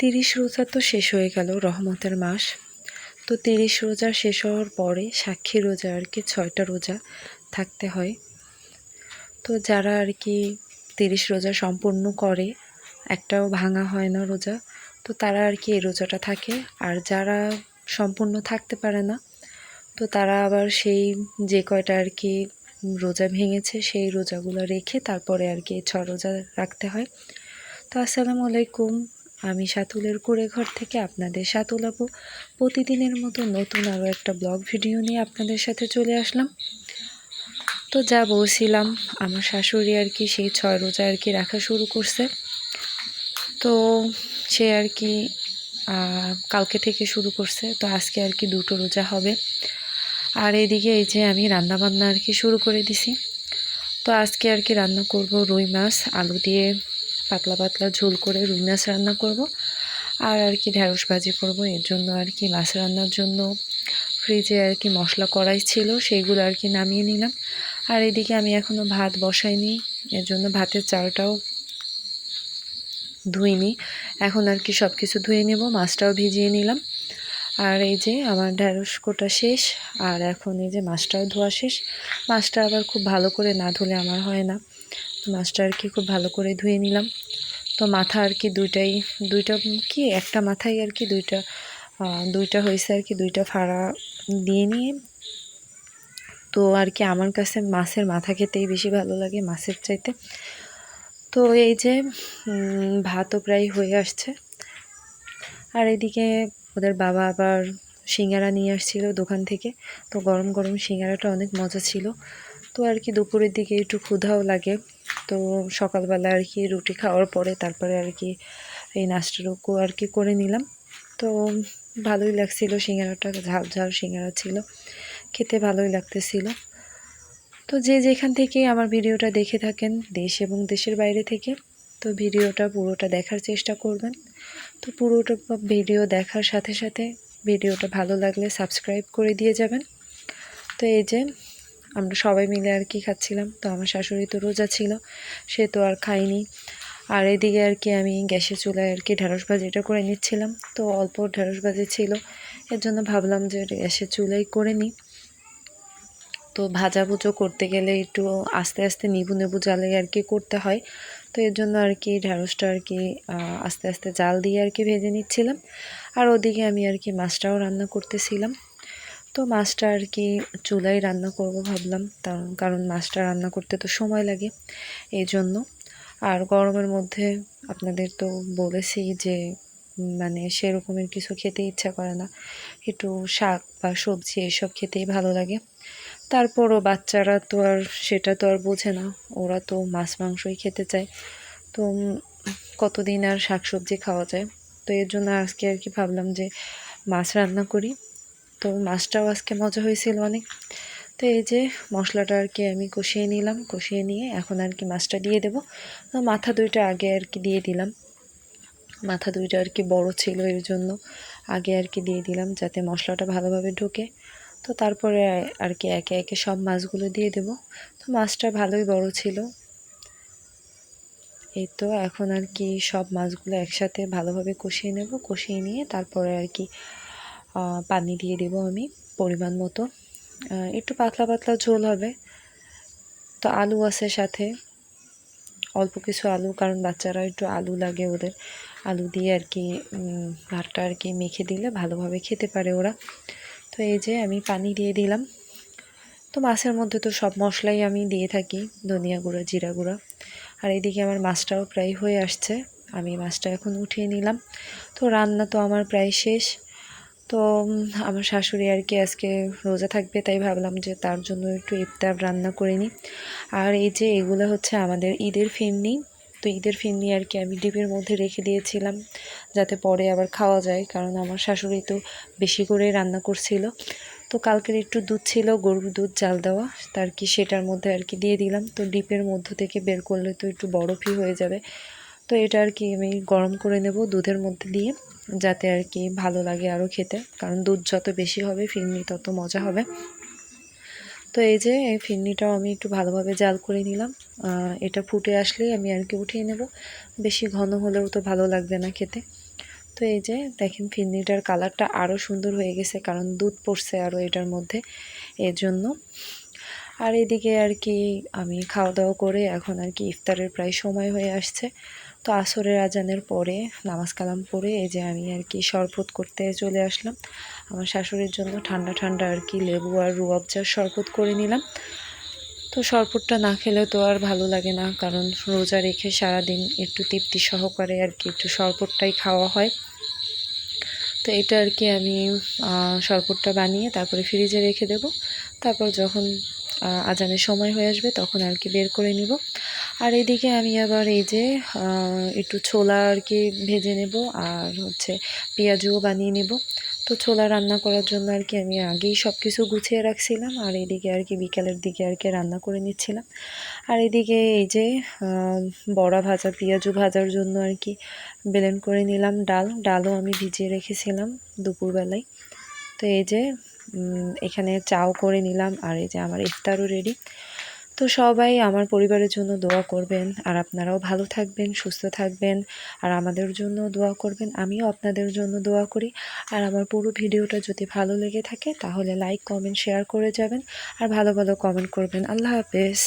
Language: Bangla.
30 রোজা তো শেষ হয়ে গেল, রহমতের মাস। তো 30 রোজা শেষ হওয়ার পরে সাক্ষী রোজা আর কি 6টা রোজা থাকতে হয়। তো যারা আর কি 30 রোজা সম্পূর্ণ করে, একটাও ভাঙা হয় না রোজা, তো তারা আর কি এই রোজাটা থাকে। আর যারা সম্পূর্ণ থাকতে পারে না, তো তারা আবার সেই যে কয়টা আর কি রোজা ভেঙেছে সেই রোজাগুলো রেখে তারপরে আর কি 6 রোজা রাখতে হয়। তো আসসালামু আলাইকুম, আমি সাতুলের কুঁড়ে ঘর থেকে আপনাদের সাতুল আপু প্রতিদিনের মতো নতুন আরও একটা ব্লগ ভিডিও নিয়ে আপনাদের সাথে চলে আসলাম। তো যা বলছিলাম, আমার শাশুড়ি আর কি সেই 6 রোজা আর কি রাখা শুরু করছে। তো সে আর কি কালকে থেকে শুরু করছে, তো আজকে আর কি 2টো রোজা হবে। আর এদিকে এই যে আমি রান্না বান্না আর কি শুরু করে দিছি। তো আজকে আর কি রান্না করব রুই মাছ আলু দিয়ে, পাতলা পাতলা ঝোল করে রুই মাছ রান্না করব। আর আর কি ঢেঁড়স ভাজি করব। এর জন্য আর কি মাছ রান্নার জন্য ফ্রিজে আর কি মশলা কড়াই ছিল, সেইগুলো আর কি নামিয়ে নিলাম। আর এদিকে আমি এখনও ভাত বসাইনি, এর জন্য ভাতের চালটাও ধুইনি। এখন আর কি সব কিছু ধুয়ে নেব, মাছটাও ভিজিয়ে নিলাম। আর এই যে আমার ঢেঁড়স কোটা শেষ, আর এখন এই যে মাছটাও ধোয়া শেষ। মাছটা আবার খুব ভালো করে না ধুলে আমার হয় না, মাছটা আর কি খুব ভালো করে ধুয়ে নিলাম। তো মাথা আর কি দুইটা কি একটা মাথায় আর কি দুইটা হয়েছে আর কি, দুইটা ফাড়া দিয়ে নিয়ে। তো আর কি আমার কাছে মাছের মাথা খেতেই বেশি ভালো লাগে মাছের চাইতে। তো এই যে ভাতও প্রায় হয়ে আসছে। আর এদিকে ওদের বাবা আবার সিঙ্গারা নিয়ে আসছিল দোকান থেকে। তো গরম গরম সিঙ্গারাটা অনেক মজা ছিল। তো আর কি দুপুরের দিকে একটু ক্ষুধাও লাগে, তো সকালবেলা আর কি রুটি খাওয়ার পরে তারপরে আর কি এই নাস্তাটুকু আর কি করে নিলাম। তো ভালোই লাগছিল, সিঙ্গারাটা ঝাল ঝাল সিঙ্গারা ছিল, খেতে ভালোই লাগতেছিল। তো যে যেখান থেকে আমার ভিডিওটা দেখে থাকেন, দেশ এবং দেশের বাইরে থেকে, তো ভিডিওটা পুরোটা দেখার চেষ্টা করবেন। তো পুরোটা ভিডিও দেখার সাথে সাথে ভিডিওটা ভালো লাগলে সাবস্ক্রাইব করে দিয়ে যাবেন। তো এই যে আমরা সবাই মিলে আর কি খাচ্ছিলাম। তো আমার শাশুড়ি তো রোজা ছিল, সে তো আর খায়নি। আর এদিকে আর কি আমি গ্যাসের চুলায় আর কি ঢেঁড়স ভাজিটা করে নিচ্ছিলাম। তো অল্প ঢেঁড়স ভাজি ছিল, এর জন্য ভাবলাম যে গ্যাসের চুলাই করে নিই। তো ভাজাভুজো করতে গেলে একটু আস্তে আস্তে নিবু নেবু জালে আর কি করতে হয়। তো এর জন্য আর কি ঢেঁড়সটা আর কি আস্তে আস্তে জাল দিয়ে আর কি ভেজে নিচ্ছিলাম। আর ওদিকে আমি আর কি মাছটাও রান্না করতেছিলাম। তো মাছটা আর কি চুলায় রান্না করব ভাবলাম, কারণ মাছটা রান্না করতে তো সময় লাগে এই জন্য। আর গরমের মধ্যে আপনাদের তো বলেছি যে মানে সেরকমের কিছু খেতে ইচ্ছা করে না, একটু শাক বা সবজি এসব খেতেই ভালো লাগে। তারপরও বাচ্চারা তো আর সেটা তো আর বোঝে না, ওরা তো মাছ মাংসই খেতে চায়। তো কতদিন আর শাকসবজি খাওয়া যায়। তো এর জন্য আজকে আর কি ভাবলাম যে মাছ রান্না করি। তো মাছটাও আজকে মজা হয়েছিল অনেক। তো এই যে মশলাটা আর কি আমি কষিয়ে নিলাম, কষিয়ে নিয়ে এখন আর কি মাছটা দিয়ে দেব। তো মাথা দুইটা আগে আর কি দিয়ে দিলাম, মাথা দুইটা আর কি বড় ছিল এর জন্য আগে আর কি দিয়ে দিলাম, যাতে মশলাটা ভালোভাবে ঢোকে। তো তারপরে আর কি একে একে সব মাছগুলো দিয়ে দেব। তো মাছটা ভালোই বড় ছিল। এই তো এখন আর কি সব মাছগুলো একসাথে ভালোভাবে কষিয়ে নেব, কষিয়ে নিয়ে তারপরে আর কি পানি দিয়ে দেব আমি পরিমাণ মতো। একটু পাতলা পাতলা ঝোল হবে। তো আলু আছে সাথে, অল্প কিছু আলু, কারণ বাচ্চারা একটু আলু লাগে ওদের, আলু দিয়ে আর কি ভাতটা আর কি মেখে দিলে ভালোভাবে খেতে পারে ওরা। তো এই যে আমি পানি দিয়ে দিলাম। তো মাছের মধ্যে তো সব মশলাই আমি দিয়ে থাকি, ধনিয়া গুঁড়া, জিরা গুঁড়া। আর এদিকে আমার মাছটাও প্রায় হয়ে আসছে, আমি মাছটা এখন উঠিয়ে নিলাম। তো রান্না তো আমার প্রায় শেষ। তো আমার শাশুড়ি আর কি আজকে রোজা থাকবে, তাই ভাবলাম যে তার জন্য একটু ইফতার রান্না করে নিই। আর এই যে এগুলো হচ্ছে আমাদের ঈদের ফিরনি। তো ঈদের ফিরনি আর কি আমি ডিপের মধ্যে রেখে দিয়েছিলাম, যাতে পরে আবার খাওয়া যায়, কারণ আমার শাশুড়ি তো বেশি করে রান্না করছিল। তো কালকের একটু দুধ ছিল, গরুর দুধ জাল দেওয়া, তার কি সেটার মধ্যে আর কি দিয়ে দিলাম। তো ডিপের মধ্য থেকে বের করলে তো একটু বরফই হয়ে যাবে। তো এটা আর কি আমি গরম করে নেব দুধের মধ্যে দিয়ে, যাতে আর কি ভালো লাগে আরও খেতে, কারণ দুধ যত বেশি হবে ফিরনি তত মজা হবে। তো এই যে এই ফিরনিটাও আমি একটু ভালোভাবে জাল করে নিলাম। এটা ফুটে আসলেই আমি আর কি উঠিয়ে নেব, বেশি ঘন হলেও তো ভালো লাগবে না খেতে। তো এই যে দেখেন ফিরনিটার কালারটা আরও সুন্দর হয়ে গেছে, কারণ দুধ পড়ছে আরও এটার মধ্যে, এর জন্য। আর এদিকে আর কি আমি খাওয়া দাওয়া করে এখন আর কি ইফতারের প্রায় সময় হয়ে আসছে। তো আসরের আজানের পরে নামাজ কালাম পড়ে এই যে আমি আর কি শরবত করতে চলে আসলাম। আমার শাশুড়ির জন্য ঠান্ডা ঠান্ডা আর কি লেবু আর রুয়াবজার শরবত করে নিলাম। তো শরবতটা না খেলে তো আর ভালো লাগে না, কারণ রোজা রেখে সারাদিন একটু তৃপ্তি সহকারে আর কি একটু শরবতটাই খাওয়া হয়। তো এটা আর কি আমি শরবতটা বানিয়ে তারপরে ফ্রিজে রেখে দেব। তারপর যখন আজানের সময় হয়ে আসবে তখন আর কি বের করে নিব। আর এদিকে আমি আবার এই যে একটু ছোলা আর কি ভেজে নেব, আর হচ্ছে পেঁয়াজও বানিয়ে নেব। তো ছোলা রান্না করার জন্য আর কি আমি আগেই সব কিছু গুছিয়ে রাখছিলাম, আর এদিকে আর কি বিকালের দিকে আর কি রান্না করে নিচ্ছিলাম। আর এদিকে এই যে বড়া ভাজা, পেঁয়াজু ভাজার জন্য আর কি ব্লেন্ড করে নিলাম ডালও আমি ভিজিয়ে রেখেছিলাম দুপুরবেলায়। তো এই যে এখানে চাও করে নিলাম, আর এই যে আমার ইফতারও রেডি। তো সবাই আমার পরিবারের জন্য দোয়া করবেন, আর আপনারাও ভালো থাকবেন, সুস্থ থাকবেন, আর আমাদের জন্য দোয়া করবেন। আমিও আপনাদের জন্য দোয়া করি। আর আমার পুরো ভিডিওটা যদি ভালো লেগে থাকে তাহলে লাইক, কমেন্ট, শেয়ার করে যাবেন, আর ভালো ভালো কমেন্ট করবেন। আল্লাহ হাফেজ।